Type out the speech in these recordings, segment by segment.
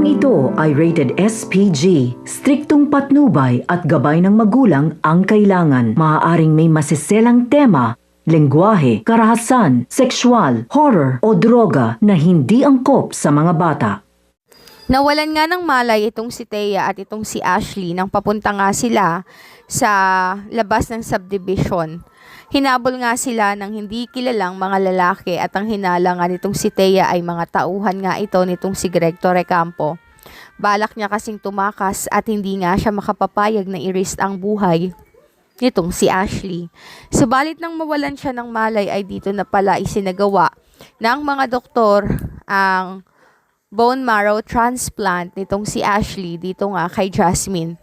ito ay rated SPG. Striktong patnubay at gabay ng magulang ang kailangan. Maaaring may masiselang tema, lengguwahe, karahasan, sexual, horror o droga na hindi angkop sa mga bata. Nawalan nga ng malay itong si Thea at itong si Ashley nang papunta nga sila sa labas ng subdivision. Hinabol nga sila ng hindi kilalang mga lalaki at ang hinala nga nitong si Thea ay mga tauhan nga ito nitong si Greg Torrecampo. Balak niya kasing tumakas at hindi nga siya makapapayag na i-risk ang buhay nitong si Ashley. Subalit nang mawalan siya ng malay ay dito na pala isinagawa ng mga doktor ang bone marrow transplant nitong si Ashley dito nga kay Jasmine.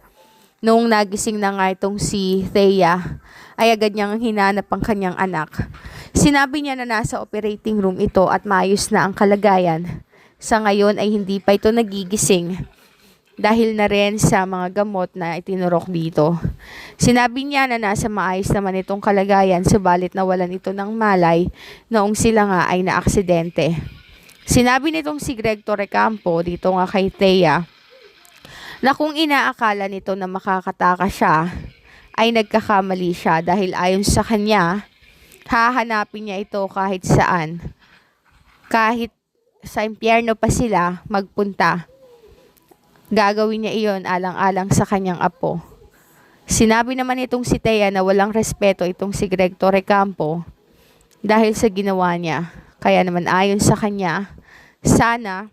Noong nagising na nga itong si Thea, ay agad niyang hinanap ang kanyang anak. Sinabi niya na nasa operating room ito at maayos na ang kalagayan. Sa ngayon ay hindi pa ito nagigising dahil na rin sa mga gamot na itinurok dito. Sinabi niya na nasa maayos naman itong kalagayan, subalit nawalan ito ng malay noong sila nga ay naaksidente. Sinabi nitong si Greg Torrecampo dito nga kay Thea na kung inaakala nito na makakataka siya, ay nagkakamali siya dahil ayon sa kanya, hahanapin niya ito kahit saan. Kahit sa impyerno pa sila magpunta, gagawin niya iyon alang-alang sa kanyang apo. Sinabi naman itong si Thea na walang respeto itong si Greg Torrecampo dahil sa ginawa niya. Kaya naman ayon sa kanya, sana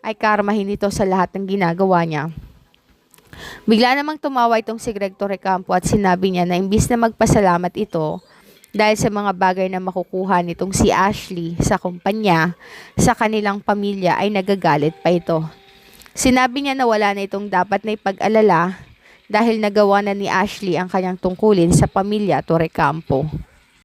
ay karmahin ito sa lahat ng ginagawa niya. Bigla namang tumawa itong si Greg Torrecampo at sinabi niya na imbis na magpasalamat ito dahil sa mga bagay na makukuha nitong si Ashley sa kumpanya, sa kanilang pamilya ay nagagalit pa ito. Sinabi niya na wala na itong dapat na ipag-alala dahil nagawa na ni Ashley ang kanyang tungkulin sa pamilya Torrecampo.